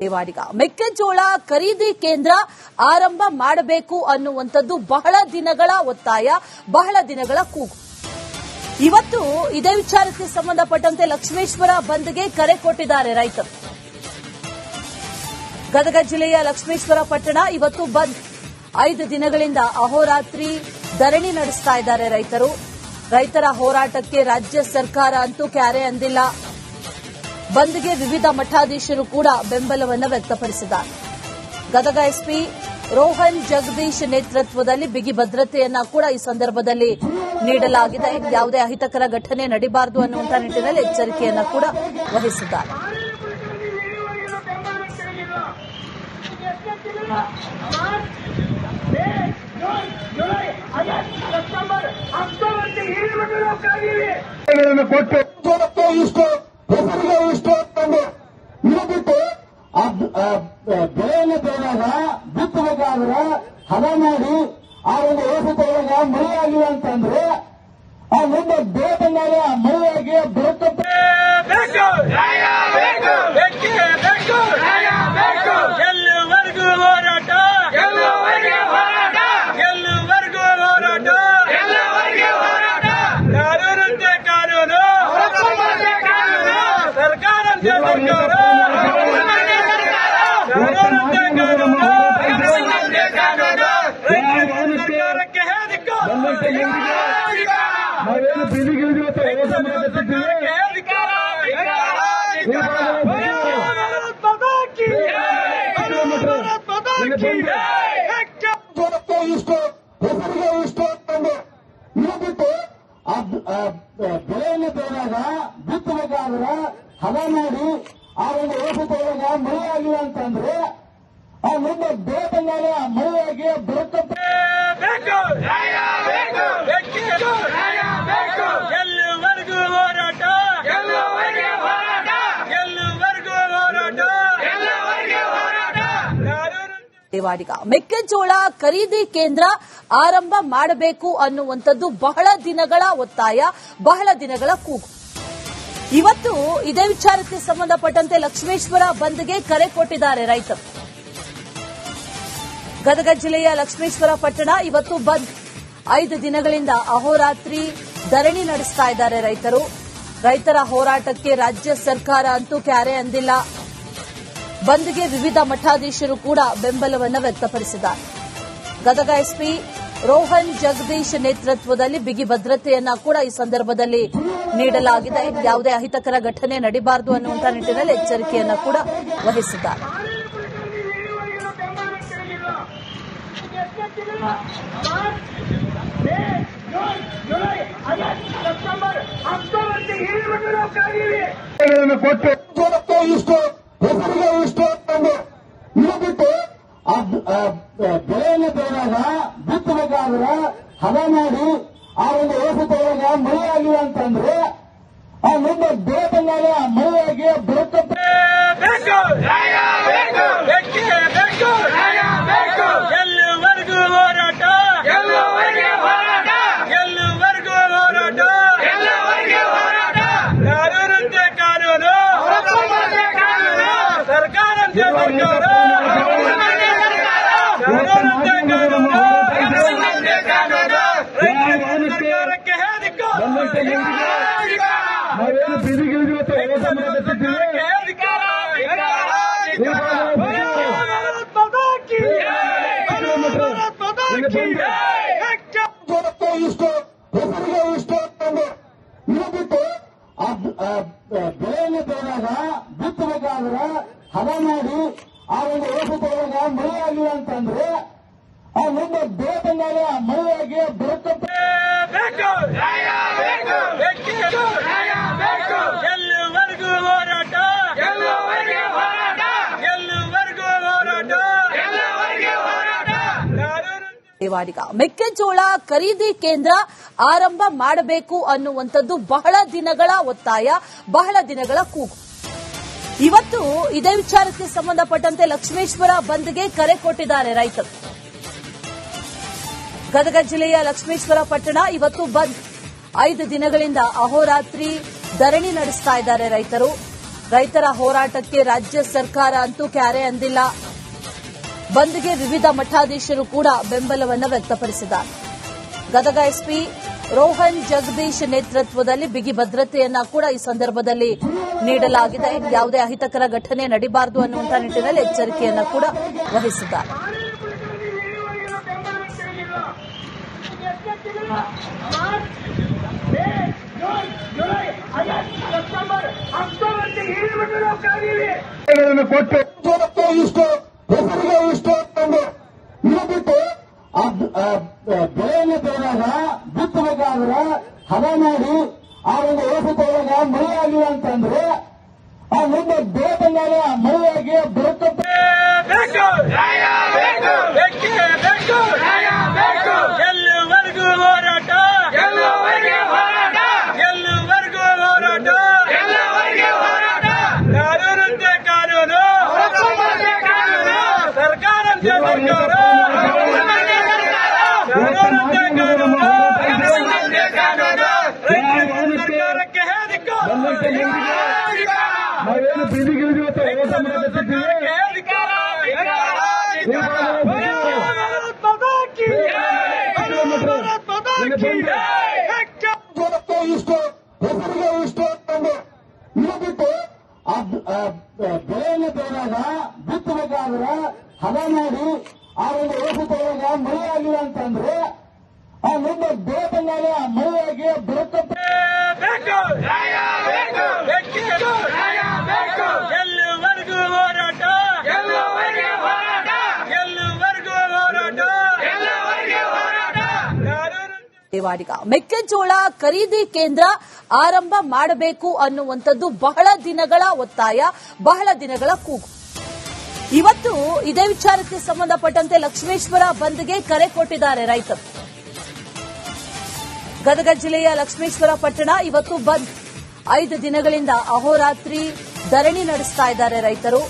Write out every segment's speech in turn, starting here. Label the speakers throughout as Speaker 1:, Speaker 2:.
Speaker 1: ದೇವಾಡಿಗ ಮೆಕ್ಕೆಜೋಳ ಖರೀದಿ ಕೇಂದ್ರ ಆರಂಭ ಮಾಡಬೇಕು ಅನ್ನುವಂಥದ್ದು ಬಹಳ ದಿನಗಳ ಒತ್ತಾಯ, ಬಹಳ ದಿನಗಳ ಕೂಗು. ಇವತ್ತು ಇದೇ ವಿಚಾರಕ್ಕೆ ಸಂಬಂಧಪಟ್ಟಂತೆ ಲಕ್ಷ್ಮೇಶ್ವರ ಬಂದ್ಗೆ ಕರೆ ಕೊಟ್ಟಿದ್ದಾರೆ ರೈತರು. ಗದಗ ಜಿಲ್ಲೆಯ ಲಕ್ಷ್ಮೇಶ್ವರ ಪಟ್ಟಣ ಇವತ್ತು ಬಂದ್. 5 ದಿನಗಳಿಂದ ಅಹೋರಾತ್ರಿ ಧರಣಿ ನಡೆಸ್ತಾ ಇದ್ದಾರೆ ರೈತರು. ರೈತರ ಹೋರಾಟಕ್ಕೆ ರಾಜ್ಯ ಸರ್ಕಾರ ಅಂತೂ ಕ್ಯಾರೆ ಅಂದಿಲ್ಲ. ಬಂದ್ಗೆ ವಿವಿಧ ಮಠಾಧೀಶರು ಕೂಡ ಬೆಂಬಲವನ್ನು ವ್ಯಕ್ತಪಡಿಸಿದ್ದಾರೆ. ಗದಗ ಎಸ್ಪಿ ರೋಹನ್ ಜಗದೀಶ್ ನೇತೃತ್ವದಲ್ಲಿ ಬಿಗಿ ಭದ್ರತೆಯನ್ನ ಕೂಡ ಈ ಸಂದರ್ಭದಲ್ಲಿ ನೀಡಲಾಗಿದೆ. ಯಾವುದೇ ಅಹಿತಕರ ಘಟನೆ ನಡೀಬಾರದು ಅನ್ನುವಂಥ ನಿಟ್ಟಿನಲ್ಲಿ ಎಚ್ಚರಿಕೆಯನ್ನ ಕೂಡ ವಹಿಸಿದ್ದಾರೆ.
Speaker 2: ಬೆಳೆಯನ್ನು ಬೆಳೆದಾಗ ಬಿತ್ತಬೇಕಾದ್ರೆ ಹದ ಮಾಡಿ ಆ ಒಂದು ವ್ಯವಸ್ಥೆಯೊಳಗ ಮಳೆಯಾಗಿಲ್ಲ ಅಂತಂದ್ರೆ ಆ ಮುಂದೆ ಬೆಳೆ ಬಂದಾಗ ಮಳೆಯಾಗಿ ಬರುತ್ತಪ್ಪ.
Speaker 3: ಎಲ್ಲವರೆಗೂ ಹೋರಾಟ, ಎಲ್ಲವರೆಗೂ ಹೋರಾಟ, ಕಾನೂನಂತೆ ಕಾನೂನು, ಸರ್ಕಾರಂತೆ ಸರ್ಕಾರ, ಕಾನೂನಂತೆ ಕಾನೂನು, ಸರ್ಕಾರಕ್ಕೆ ಹೇದಿಕ್ಕ,
Speaker 2: ನಾವೇನು ಬೀದಿಗಿಳಿದಿವತ್ತು ಕೆಲಸ ಮಾಡುತ್ತಿದ್ದೇವೆ. ಇಷ್ಟು ಹೆಸರಿಗೆ ಇಷ್ಟು ಅಂತಂದು ಇದು ಬಿಟ್ಟು ಬೆಳೆಯನ್ನು ಬೆಳೆದಾಗ ಬಿತ್ತಬೇಕಾದ್ರೆ ಹದ ಮಾಡಿ ಆ ಒಂದು ವ್ಯವಸ್ಥೆಯೊಳಗ ಮಳೆಯಾಗಿಲ್ಲ ಅಂತಂದ್ರೆ ಆ ಮುಂದೆ ಬೆಳೆ ಬಂದಾಗ ಮಳೆಯಾಗಿ ಬರುತ್ತಪ್ಪ.
Speaker 3: ಎಲ್ಲವರೆಗೂ ಹೋರಾಟ, ಎಲ್ಲವರೆಗೂ ಹೋರಾಟ,
Speaker 1: ದೇವಾಡಿಗ ಮೆಕ್ಕೆಜೋಳ ಖರೀದಿ ಕೇಂದ್ರ ಆರಂಭ ಮಾಡಬೇಕು ಅನ್ನುವಂಥದ್ದು ಬಹಳ ದಿನಗಳ ಒತ್ತಾಯ, ಬಹಳ ದಿನಗಳ ಕೂಗು. ಇವತ್ತು ಇದೇ ವಿಚಾರಕ್ಕೆ ಸಂಬಂಧಪಟ್ಟಂತೆ ಲಕ್ಷ್ಮೇಶ್ವರ ಬಂದ್ಗೆ ಕರೆ ಕೊಟ್ಟಿದ್ದಾರೆ ರೈತರು. ಗದಗ ಜಿಲ್ಲೆಯ ಲಕ್ಷ್ಮೇಶ್ವರ ಪಟ್ಟಣ ಇವತ್ತು ಬಂದ್. 5 ದಿನಗಳಿಂದ ಅಹೋರಾತ್ರಿ ಧರಣಿ ನಡೆಸ್ತಾ ಇದ್ದಾರೆ ರೈತರು. ರೈತರ ಹೋರಾಟಕ್ಕೆ ರಾಜ್ಯ ಸರ್ಕಾರ ಅಂತೂ ಕ್ಯಾರೆ ಅಂದಿಲ್ಲ. ಬಂದ್ಗೆ ವಿವಿಧ ಮಠಾಧೀಶರು ಕೂಡ ಬೆಂಬಲವನ್ನು ವ್ಯಕ್ತಪಡಿಸಿದ್ದಾರೆ. ಗದಗ ಎಸ್ಪಿ ರೋಹನ್ ಜಗದೀಶ್ ನೇತೃತ್ವದಲ್ಲಿ ಬಿಗಿ ಭದ್ರತೆಯನ್ನ ಕೂಡ ಈ ಸಂದರ್ಭದಲ್ಲಿ ನೀಡಲಾಗಿದೆ. ಯಾವುದೇ ಅಹಿತಕರ ಘಟನೆ ನಡೀಬಾರದು ಅನ್ನುವಂಥ ನಿಟ್ಟಿನಲ್ಲಿ ಎಚ್ಚರಿಕೆಯನ್ನ ಕೂಡ ವಹಿಸಿದ್ದಾರೆ.
Speaker 2: ಕೊಟ್ಟು ಇಷ್ಟು ಹೆಸರಿಗೆ ಇಷ್ಟು ಅಂತಂದು ಇದು ಬಿಟ್ಟು ಬೆಳೆಯನ್ನು ಬೆಳೆದಾಗ ಬಿತ್ತಬೇಕಾದ್ರೆ ಹದ ಮಾಡಿ ಆ ಒಂದು ವ್ಯವಸ್ಥೆಯೊಳಗ ಮಳೆಯಾಗಿಲ್ಲ ಅಂತಂದ್ರೆ ಆ ಮುಂದೆ ಬೆಳೆ ಬಂದಾಗ ಮಳೆಯಾಗಿ ಬರುತ್ತಪ್ಪ.
Speaker 3: ಎಲ್ಲವರೆಗೂ ಹೋರಾಟ, ಎಲ್ಲವರೆಗೂ ಹೋರಾಟ, ಕಾನೂನಂತೆ ಕಾನೂನು, ಸರ್ಕಾರಂತೆ ಸರ್ಕಾರ, ಕಾನೂನಂತೆ ಕಾನೂನು, ಸರ್ಕಾರಕ್ಕೆ ಹೇದಿಕ್ಕ,
Speaker 2: ನಾವೇನು ಬೀದಿಗಿಳಿದಿವತ್ತು ಕೆಲಸ ಮಾಡುತ್ತಿದ್ದೇವೆ. ಇಷ್ಟು ಹೆಸರಿಗೆ ಇಷ್ಟು ಅಂತಂದು ಇದು ಬಿಟ್ಟು ಬೆಳೆಯನ್ನು ಬೆಳೆದಾಗ ಬಿತ್ತಬೇಕಾದ್ರೆ ಹದ ಮಾಡಿ ಆ ಒಂದು ವ್ಯವಸ್ಥೆಯೊಳಗ ಮಳೆಯಾಗಿಲ್ಲ ಅಂತಂದ್ರೆ ಆ ಮುಂದೆ ಬೆಳೆ ಬಂದಾಗ ಮಳೆಯಾಗಿ ಬರುತ್ತಪ್ಪ.
Speaker 3: ಎಲ್ಲವರೆಗೂ ಹೋರಾಟ, ಎಲ್ಲವರೆಗೂ ಹೋರಾಟ,
Speaker 1: ದೇವಾಡಿಗ ಮೆಕ್ಕೆಜೋಳ ಖರೀದಿ ಕೇಂದ್ರ ಆರಂಭ ಮಾಡಬೇಕು ಅನ್ನುವಂಥದ್ದು ಬಹಳ ದಿನಗಳ ಒತ್ತಾಯ, ಬಹಳ ದಿನಗಳ ಕೂಗು. ಇವತ್ತು ಇದೇ ವಿಚಾರಕ್ಕೆ ಸಂಬಂಧಪಟ್ಟಂತೆ ಲಕ್ಷ್ಮೇಶ್ವರ ಬಂದ್ಗೆ ಕರೆ ಕೊಟ್ಟಿದ್ದಾರೆ ರೈತರು. ಗದಗ ಜಿಲ್ಲೆಯ ಲಕ್ಷ್ಮೇಶ್ವರ ಪಟ್ಟಣ ಇವತ್ತು ಬಂದ್. 5 ದಿನಗಳಿಂದ ಅಹೋರಾತ್ರಿ ಧರಣಿ ನಡೆಸ್ತಾ ಇದ್ದಾರೆ ರೈತರು. ರೈತರ ಹೋರಾಟಕ್ಕೆ ರಾಜ್ಯ ಸರ್ಕಾರ ಅಂತೂ ಕ್ಯಾರೆ ಅಂದಿಲ್ಲ. ಬಂದ್ಗೆ ವಿವಿಧ ಮಠಾಧೀಶರು ಕೂಡ ಬೆಂಬಲವನ್ನು ವ್ಯಕ್ತಪಡಿಸಿದ್ದಾರೆ. ಗದಗ ಎಸ್ಪಿ ರೋಹನ್ ಜಗದೀಶ್ ನೇತೃತ್ವದಲ್ಲಿ ಬಿಗಿ ಭದ್ರತೆಯನ್ನ ಕೂಡ ಈ ಸಂದರ್ಭದಲ್ಲಿ ನೀಡಲಾಗಿದೆ. ಯಾವುದೇ ಅಹಿತಕರ ಘಟನೆ ನಡೀಬಾರದು ಅನ್ನುವಂಥ ನಿಟ್ಟಿನಲ್ಲಿ ಎಚ್ಚರಿಕೆಯನ್ನ ಕೂಡ ವಹಿಸಿದ್ದಾರೆ.
Speaker 2: ಕೊಟ್ಟು ಇಷ್ಟು ಹೆಸರಿಗೆ ಇಷ್ಟು ಇದು ಬಿಟ್ಟು ಬೆಳೆಯನ್ನು ಬೆಳೆದಾಗ ಬಿತ್ತಬೇಕಾದ್ರೆ ಹದ ಮಾಡಿ ಆ ಒಂದು ಏಸುತ್ತೊಳಗ ಮಳೆ ಆಗಿಲ್ಲ ಅಂತಂದ್ರೆ ಆ ಮುಂದೆ ಬೆಳೆ ಬಂದಾಗ ಮಳೆಯಾಗಿ ಬರುತ್ತ
Speaker 3: ಎಲ್ಲಿವರೆಗೂ ಹೋರಾಟ ಎಲ್ಲಿವರೆಗೂ ಹೋರಾಟ ಕಾನೂನಂತೆ ಕಾನೂನು ಸರ್ಕಾರಂತೆ ಸರ್ಕಾರ ಕಾನೂನಂತೆ ಕಾನೂನು ಸರ್ಕಾರಕ್ಕೆ ಹೇದಿಕ್ಕೋ
Speaker 2: ನಾವೇನು ಬೀದಿಗಿಳಿದು ಇಷ್ಟು ಹೆಸರಿಗೆ ಇಷ್ಟು ಇದು ಬಿಟ್ಟು ಬೆಳೆಯನ್ನು ಬೆಳೆದಾಗ ಬಿತ್ತಬೇಕಾದ್ರೆ ಹದ ಮಾಡಿ ಆ ಒಂದು ಏಸುತ್ತೊಳಗ ಮಳೆ ಆಗಿಲ್ಲ ಅಂತಂದ್ರೆ ಆ ಮುಂದೆ ಬೆಳೆ ಬಂದಾಗ ಮಳೆಯಾಗಿ ಬರುತ್ತ
Speaker 3: ಎಲ್ಲಿವರೆಗೂ ಹೋರಾಟ ಎಲ್ಲಿವರೆಗೂ ಹೋರಾಟ
Speaker 1: ದೇವಾಡಿಗ ಮೆಕ್ಕೆಜೋಳ ಖರೀದಿ ಕೇಂದ್ರ ಆರಂಭ ಮಾಡಬೇಕು ಅನ್ನುವಂಥದ್ದು ಬಹಳ ದಿನಗಳ ಒತ್ತಾಯ, ಬಹಳ ದಿನಗಳ ಕೂಗು. ಇವತ್ತು ಇದೇ ವಿಚಾರಕ್ಕೆ ಸಂಬಂಧಪಟ್ಟಂತೆ ಲಕ್ಷ್ಮೇಶ್ವರ ಬಂದ್ಗೆ ಕರೆ ಕೊಟ್ಟಿದ್ದಾರೆ ರೈತರು. ಗದಗ ಜಿಲ್ಲೆಯ ಲಕ್ಷ್ಮೇಶ್ವರ ಪಟ್ಟಣ ಇವತ್ತು ಬಂದ್. 5 ದಿನಗಳಿಂದ ಅಹೋರಾತ್ರಿ ಧರಣಿ ನಡೆಸ್ತಾ ಇದ್ದಾರೆ ರೈತರು.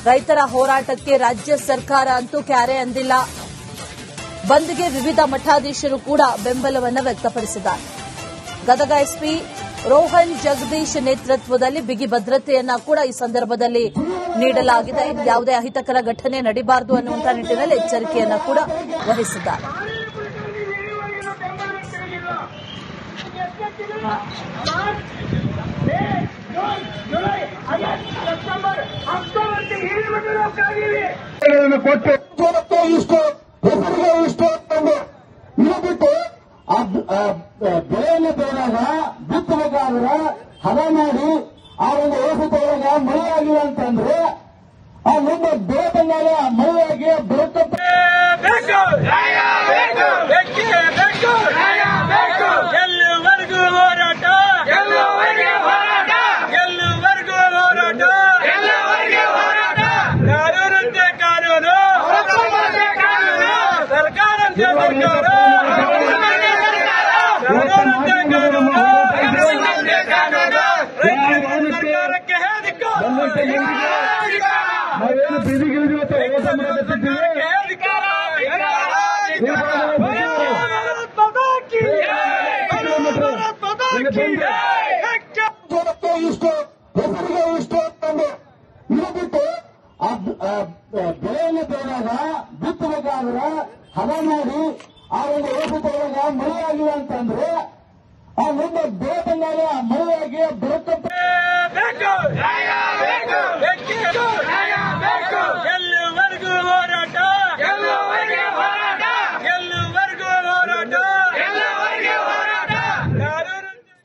Speaker 1: ರೈತರ ಹೋರಾಟಕ್ಕೆ ರಾಜ್ಯ ಸರ್ಕಾರ ಅಂತೂ ಕ್ಯಾರೆ ಅಂದಿಲ್ಲ. ಬಂದ್ಗೆ ವಿವಿಧ ಮಠಾಧೀಶರು ಕೂಡ ಬೆಂಬಲವನ್ನು ವ್ಯಕ್ತಪಡಿಸಿದ್ದಾರೆ. ಗದಗ ಎಸ್ಪಿ ರೋಹನ್ ಜಗದೀಶ್ ನೇತೃತ್ವದಲ್ಲಿ ಬಿಗಿ ಭದ್ರತೆಯನ್ನ ಕೂಡ ಈ ಸಂದರ್ಭದಲ್ಲಿ ನೀಡಲಾಗಿದೆ. ಯಾವುದೇ ಅಹಿತಕರ ಘಟನೆ ನಡೀಬಾರದು ಅನ್ನುವಂಥ ನಿಟ್ಟಿನಲ್ಲಿ ಎಚ್ಚರಿಕೆಯನ್ನ ಕೂಡ ವಹಿಸಿದ್ದಾರೆ.
Speaker 2: ಕೊಟ್ಟು ಇಷ್ಟು ಹೆಸರಿಗೆ ಇಷ್ಟು ಇದು ಬಿಟ್ಟು ಬೆಳೆಯನ್ನು ಬೆಳೆದಾಗ ಬಿತ್ತಬೇಕಾದ್ರೆ ಹದ ಮಾಡಿ ಆ ಒಂದು ಏಸುತ್ತೊಳಗ ಮಳೆ ಆಗಿಲ್ಲ ಅಂತಂದ್ರೆ ಆ ಮುಂದೆ ಬೆಳೆ ಬಂದಾಗ ಮಳೆಯಾಗಿ ಬರುತ್ತ
Speaker 3: ಎಲ್ಲಿವರೆಗೂ ಹೋರಾಟ ಎಲ್ಲಿವರೆಗೂ ಹೋರಾಟ ಕಾನೂನಂತೆ ಕಾನೂನು ಸರ್ಕಾರಂತೆ ಸರ್ಕಾರ ಕಾನೂನಂತೆ ಕಾನೂನು ಸರ್ಕಾರಕ್ಕೆ ಹೇದಿಕ್ಕೋ
Speaker 2: ನಾವೇನು ಬೀದಿಗಿಳಿದು ಇಷ್ಟು ಹೆಸರಿಗೆ ಇಷ್ಟು ಇದು ಬಿಟ್ಟು ಬೆಳೆಯನ್ನು ಬೆಳೆದಾಗ ಬಿತ್ತಬೇಕಾದ್ರೆ ಹದ ಮಾಡಿ ಆ ಒಂದು ಏಸುತ್ತೊಳಗ ಮಳೆ ಆಗಿಲ್ಲ ಅಂತಂದ್ರೆ ಆ ಮುಂದೆ ಬೆಳೆ ಬಂದಾಗ ಮಳೆಯಾಗಿ ಬರುತ್ತ